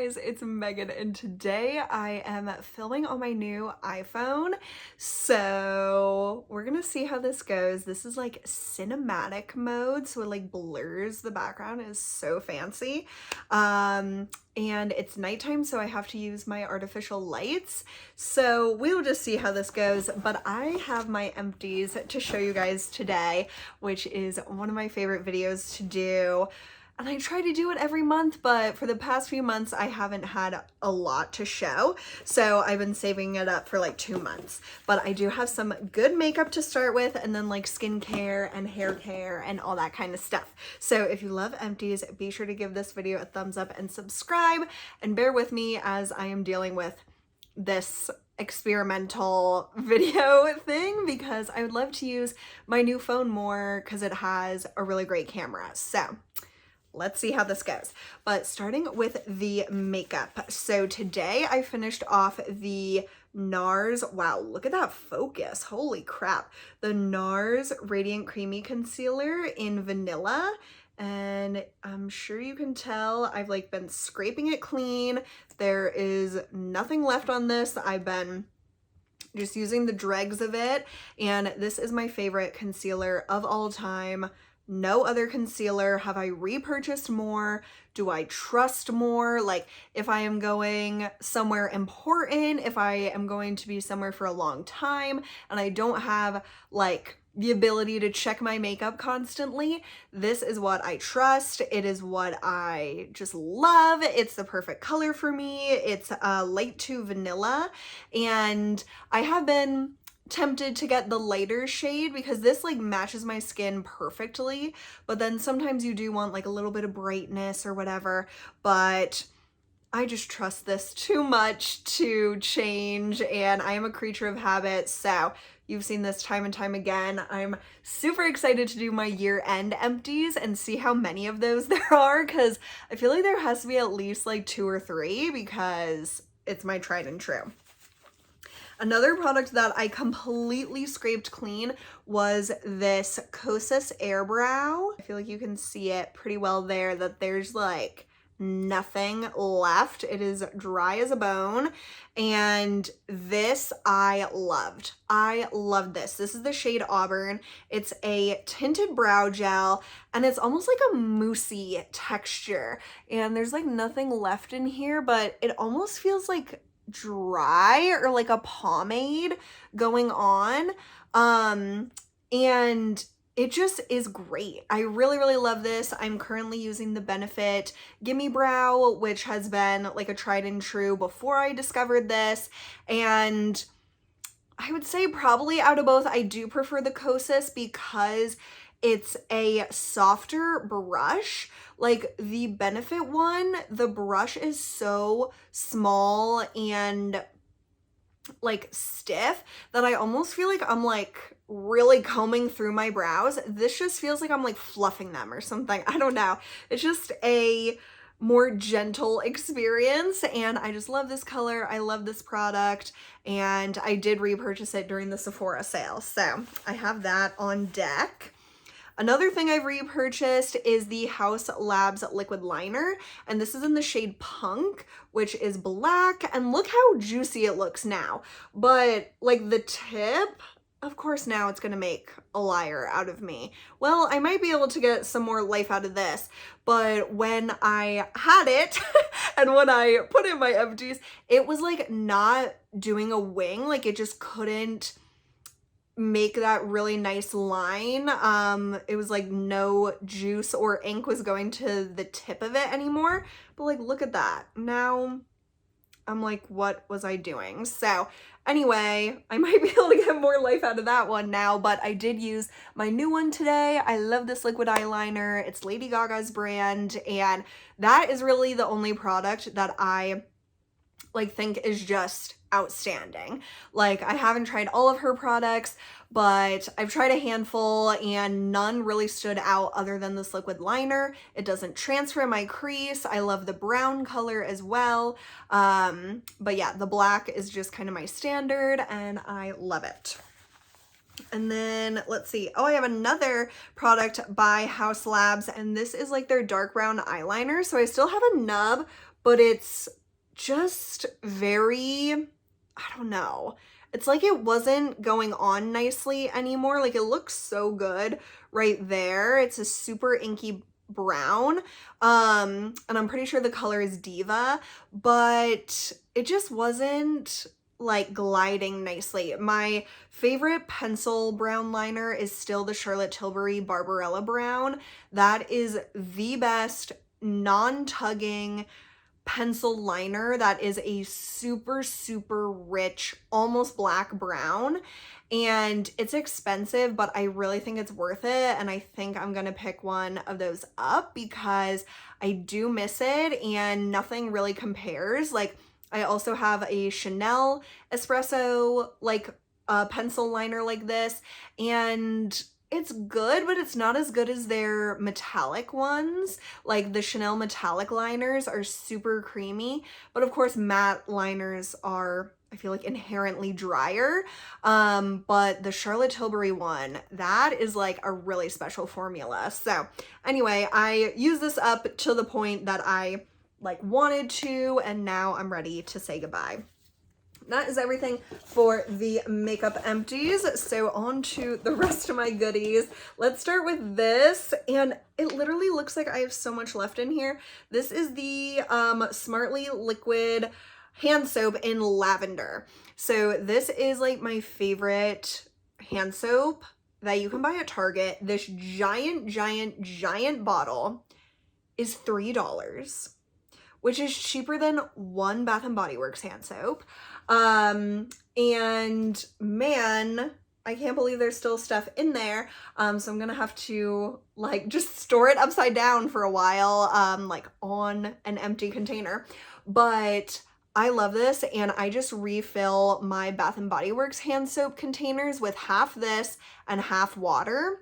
guys, it's Megan, and today I am filming on my new iPhone. So we're gonna see how this goes. This is like cinematic mode, so it like blurs the background. It is so fancy. And it's nighttime, so I have to use my artificial lights. So we'll just see how this goes, but I have my empties to show you guys today, which is one of my favorite videos to do. And I try to do it every month, but for the past few months, I haven't had a lot to show. So I've been saving it up for like 2 months. But I do have some good makeup to start with, and then like skincare and hair care and all that kind of stuff. So if you love empties, be sure to give this video a thumbs up and subscribe, and bear with me as I am dealing with this experimental video thing, because I would love to use my new phone more because it has a really great camera. So let's see how this goes. But starting with the makeup. So today I finished off the NARS, wow, look at that focus, holy crap. The NARS Radiant Creamy Concealer in Vanilla. And I'm sure you can tell I've like been scraping it clean. There is nothing left on this. I've been just using the dregs of it. And this is my favorite concealer of all time. No other concealer have I repurchased more. Do I trust more? Like if I am going somewhere important, if I am going to be somewhere for a long time and I don't have like the ability to check my makeup constantly, this is what I trust. It is what I just love. It's the perfect color for me. It's light to vanilla, and I have been tempted to get the lighter shade because this like matches my skin perfectly, but then sometimes you do want like a little bit of brightness or whatever, but I just trust this too much to change, and I am a creature of habit. So you've seen this time and time again. I'm super excited to do my year-end empties and see how many of those there are, because I feel like there has to be at least like 2 or 3 because it's my tried and true. Another product that I completely scraped clean was this Kosas Airbrow. I feel like you can see it pretty well there, that there's like nothing left. It is dry as a bone, and this I loved. I loved this. This is the shade Auburn. It's a tinted brow gel, and it's almost like a moussey texture, and there's like nothing left in here, but it almost feels like dry or like a pomade going on, and it just is great. I really love this. I'm currently using the Benefit Gimme Brow, which has been like a tried and true before I discovered this, and I would say probably out of both I do prefer the Kosas because it's a softer brush. Like the Benefit one, the brush is so small and like stiff that I almost feel like I'm like really combing through my brows. This just feels like I'm like fluffing them or something. I don't know. It's just a more gentle experience, and I just love this color. I love this product, and I did repurchase it during the Sephora sale. So I have that on deck. Another thing I've repurchased is the Haus Labs liquid liner, and this is in the shade Punk, which is black, and look how juicy it looks now. But like the tip, of course now it's gonna make a liar out of me. Well, I might be able to get some more life out of this, but when I had it and when I put in my empties, it was like not doing a wing, like it just couldn't make that really nice line. It was like no juice or ink was going to the tip of it anymore. But like, look at that. Now I'm like, what was I doing? So anyway, I might be able to get more life out of that one now, but I did use my new one today. I love this liquid eyeliner. It's Lady Gaga's brand, and that is really the only product that I like think is just outstanding. Like I haven't tried all of her products, but I've tried a handful and none really stood out other than this liquid liner. It doesn't transfer my crease. I love the brown color as well. But yeah, the black is just kind of my standard, and I love it. And then let's see. Oh, I have another product by Haus Labs, and this is like their dark brown eyeliner. So I still have a nub, but it's just very, I don't know. It's like it wasn't going on nicely anymore. Like it looks so good right there. It's a super inky brown. And I'm pretty sure the color is Diva, but it just wasn't like gliding nicely. My favorite pencil brown liner is still the Charlotte Tilbury Barbarella brown. That is the best non-tugging pencil liner that is a super, super rich, almost black brown. And it's expensive, but I really think it's worth it. And I think I'm gonna pick one of those up because I do miss it and nothing really compares. Like, I also have a Chanel espresso like pencil liner like this, and it's good, but it's not as good as their metallic ones. Like the Chanel metallic liners are super creamy, but of course matte liners are, I feel like, inherently drier. But the Charlotte Tilbury one, that is like a really special formula. So anyway, I use this up to the point that I like wanted to, and now I'm ready to say goodbye. That is everything for the makeup empties. So on to the rest of my goodies. Let's start with this, and it literally looks like I have so much left in here. This is the Smartly Liquid hand soap in lavender. So this is like my favorite hand soap that you can buy at Target. This giant bottle is $3, which is cheaper than one Bath & Body Works hand soap. And man, I can't believe there's still stuff in there. So I'm gonna have to like just store it upside down for a while, like on an empty container. But I love this, and I just refill my Bath & Body Works hand soap containers with half this and half water,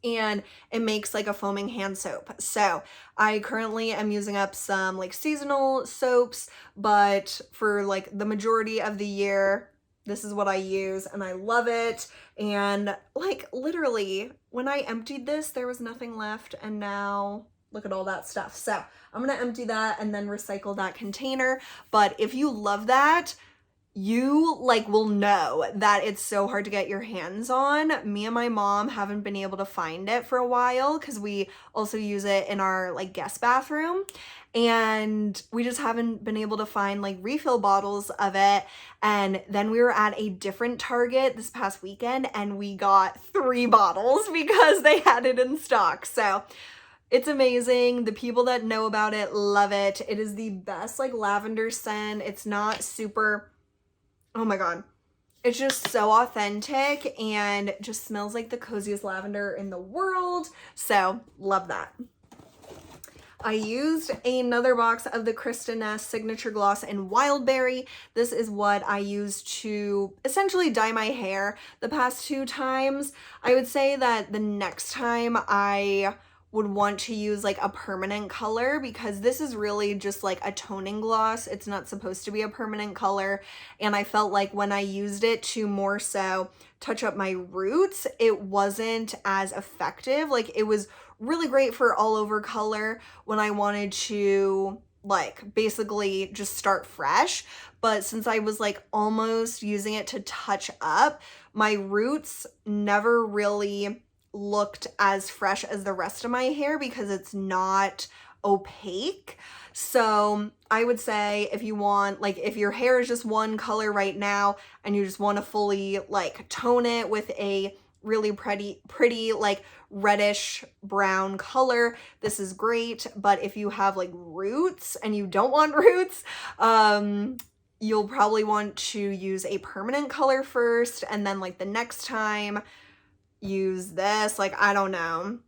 and it makes like a foaming hand soap. So I currently am using up some like seasonal soaps, but for like the majority of the year, this is what I use, and I love it. And like literally when I emptied this, there was nothing left, and now look at all that stuff. So I'm gonna empty that and then recycle that container. But if you love that, you like will know that it's so hard to get your hands on. Me and my mom haven't been able to find it for a while because we also use it in our like guest bathroom, and we just haven't been able to find like refill bottles of it. And then we were at a different Target this past weekend and we got 3 bottles because they had it in stock. So it's amazing. The people that know about it love it. It is the best like lavender scent. It's not super, oh my God. It's just so authentic and just smells like the coziest lavender in the world. So love that. I used another box of the Kristen Ness Signature Gloss in Wildberry. This is what I used to essentially dye my hair the past 2 times. I would say that the next time I would want to use like a permanent color, because this is really just like a toning gloss. It's not supposed to be a permanent color. And I felt like when I used it to more so touch up my roots, it wasn't as effective. Like it was really great for all over color when I wanted to like basically just start fresh. But since I was like almost using it to touch up, my roots never really looked as fresh as the rest of my hair because it's not opaque. So I would say if you want, like if your hair is just one color right now and you just want to fully like tone it with a really pretty like reddish brown color, this is great. But if you have like roots and you don't want roots, you'll probably want to use a permanent color first, and then like the next time use this. Like I don't know,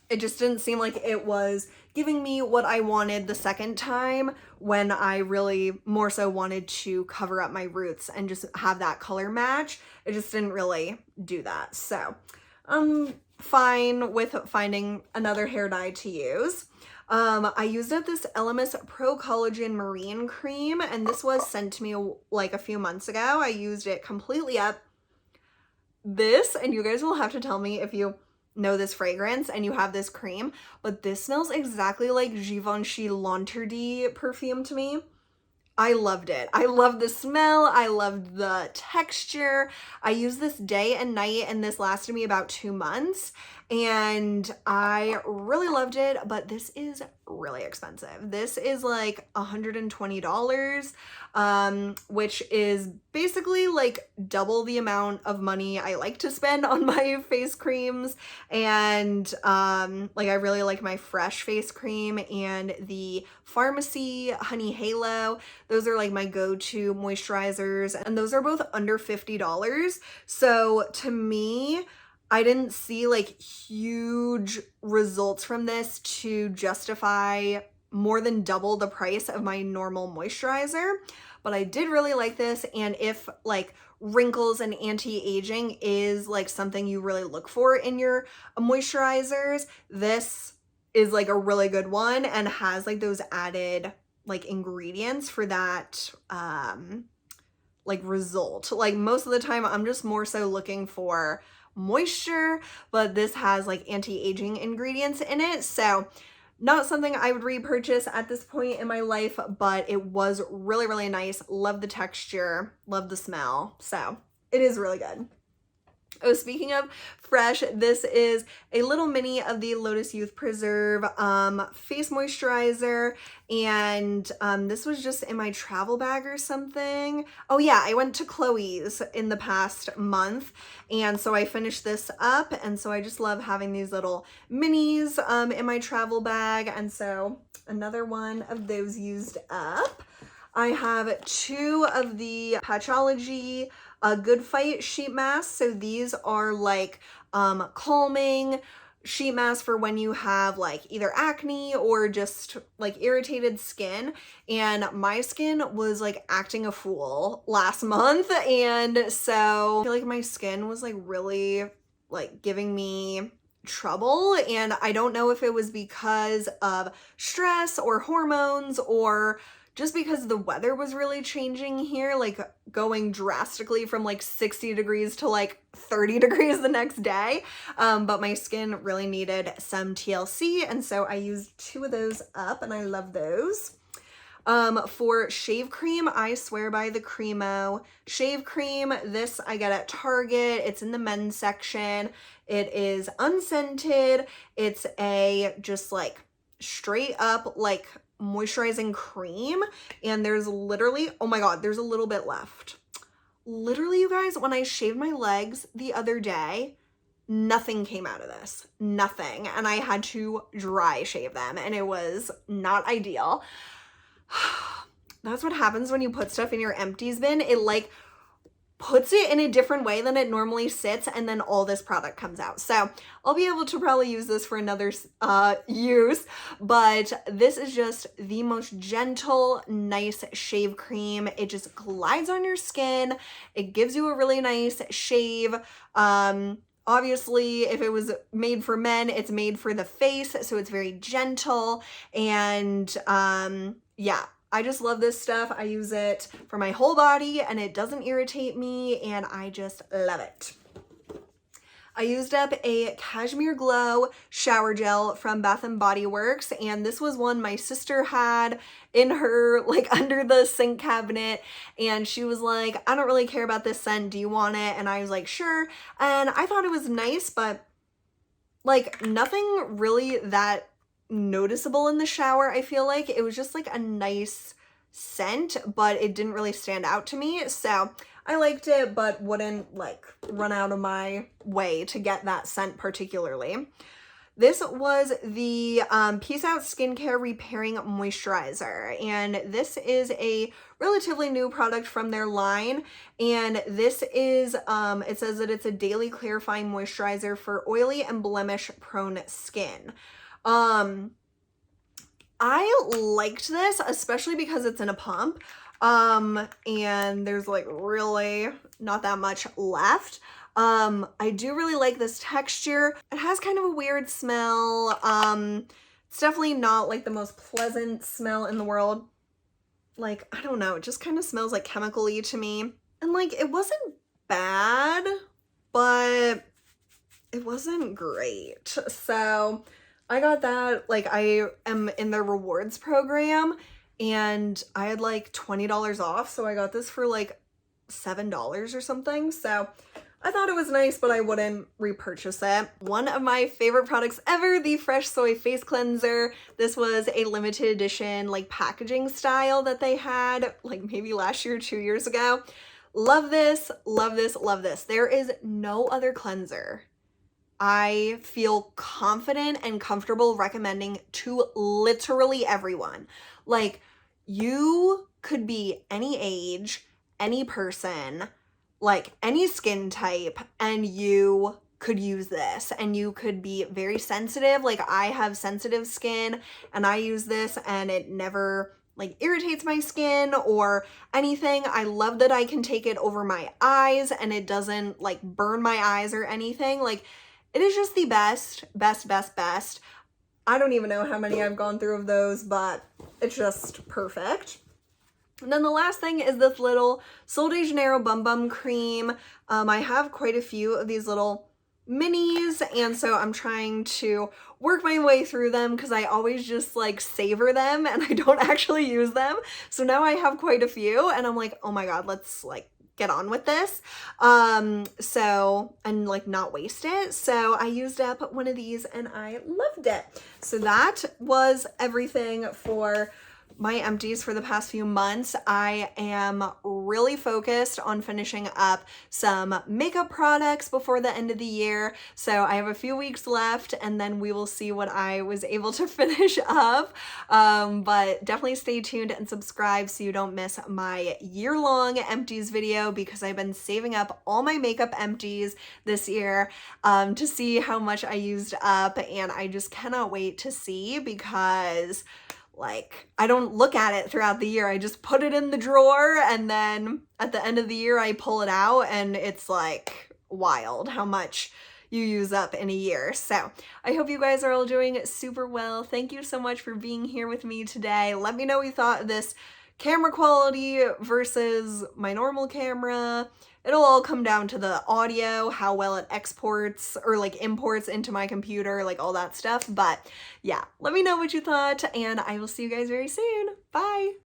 it just didn't seem like it was giving me what I wanted the second time when I really more so wanted to cover up my roots and just have that color match. It just didn't really do that. So I'm fine with finding another hair dye to use. I used up this Elemis Pro Collagen Marine Cream, and this was sent to me like a few months ago. I used it completely up. This, and you guys will have to tell me if you know this fragrance and you have this cream, but this smells exactly like Givenchy L'Interdit perfume to me. I loved it. I loved the smell. I loved the texture. I used this day and night and this lasted me about 2 months and I really loved it, but this is really expensive. This is like $120, which is basically like double the amount of money I like to spend on my face creams. And like I really like my Fresh face cream and the Pharmacy Honey Halo. Those are like my go-to moisturizers and those are both under $50. So to me, I didn't see like huge results from this to justify more than double the price of my normal moisturizer, but I did really like this. And if like wrinkles and anti-aging is like something you really look for in your moisturizers, this is like a really good one and has like those added like ingredients for that like result. Like most of the time I'm just more so looking for moisture, but this has like anti-aging ingredients in it. So not something I would repurchase at this point in my life, but it was really, really nice. Love the texture, love the smell. So it is really good. Oh, speaking of Fresh, this is a little mini of the Lotus Youth Preserve face moisturizer, and this was just in my travel bag or something. Oh yeah, I went to Chloe's in the past month, and so I finished this up, and so I just love having these little minis in my travel bag, and so another one of those used up. I have 2 of the Patchology Good Fight sheet masks. So these are like calming sheet masks for when you have like either acne or just like irritated skin. And my skin was like acting a fool last month. And so I feel like my skin was like really like giving me trouble. And I don't know if it was because of stress or hormones or just because the weather was really changing here, like going drastically from like 60 degrees to like 30 degrees the next day. But my skin really needed some TLC. And so I used 2 of those up and I love those. For shave cream, I swear by the Cremo shave cream. This I get at Target. It's in the men's section. It is unscented. It's a just like straight up like moisturizing cream, and there's literally, oh my god, there's a little bit left. Literally, you guys, when I shaved my legs the other day, nothing came out of this, nothing, and I had to dry shave them, and it was not ideal. That's what happens when you put stuff in your empties bin. It like puts it in a different way than it normally sits, and then all this product comes out. So I'll be able to probably use this for another use, but this is just the most gentle, nice shave cream. It just glides on your skin. It gives you a really nice shave. Obviously, if it was made for men, it's made for the face, so it's very gentle, and yeah. I just love this stuff. I use it for my whole body and it doesn't irritate me and I just love it. I used up a Cashmere Glow shower gel from Bath & Body Works, and this was one my sister had in her, like, under the sink cabinet, and she was like, I don't really care about this scent, do you want it? And I was like, sure, and I thought it was nice, but, like, nothing really that noticeable in the shower. I feel like it was just like a nice scent, but it didn't really stand out to me, so I liked it but wouldn't like run out of my way to get that scent particularly. This was the Peace Out Skincare Repairing Moisturizer, and this is a relatively new product from their line, and this is, it says that it's a daily clarifying moisturizer for oily and blemish prone skin. I liked this, especially because it's in a pump, and there's like really not that much left. I do really like this texture. It has kind of a weird smell. It's definitely not like the most pleasant smell in the world. Like, I don't know, it just kind of smells like chemical-y to me. And like, it wasn't bad, but it it wasn't great. So I got that, like I am in their rewards program and I had like $20 off. So I got this for like $7 or something. So I thought it was nice, but I wouldn't repurchase it. One of my favorite products ever, the Fresh Soy Face Cleanser. This was a limited edition like packaging style that they had like maybe last year, 2 years ago. Love this, love this, love this. There is no other cleanser I feel confident and comfortable recommending to literally everyone. Like, you could be any age, any person, like any skin type, and you could use this, and you could be very sensitive. Like, I have sensitive skin and I use this and it never like irritates my skin or anything. I love that I can take it over my eyes and it doesn't like burn my eyes or anything. Like, it is just the best, best, best, best. I don't even know how many I've gone through of those, but it's just perfect. And then the last thing is this little Sol de Janeiro Bum Bum Cream. I have quite a few of these little minis, and so I'm trying to work my way through them because I always just like savor them and I don't actually use them. So now I have quite a few and I'm like, oh my god, let's like get on with this. And like not waste it. So I used up one of these and I loved it. So that was everything for my empties for the past few months. I am really focused on finishing up some makeup products before the end of the year. So I have a few weeks left and then we will see what I was able to finish up. But definitely stay tuned and subscribe so you don't miss my year-long empties video, because I've been saving up all my makeup empties this year to see how much I used up, and I just cannot wait to see, because like, I don't look at it throughout the year. I just put it in the drawer and then at the end of the year I pull it out, and it's like wild how much you use up in a year. So I hope you guys are all doing super well. Thank you so much for being here with me today. Let me know what you thought of this camera quality versus my normal camera. It'll all come down to the audio, how well it exports or like imports into my computer, like all that stuff. But yeah, let me know what you thought, and I will see you guys very soon. Bye!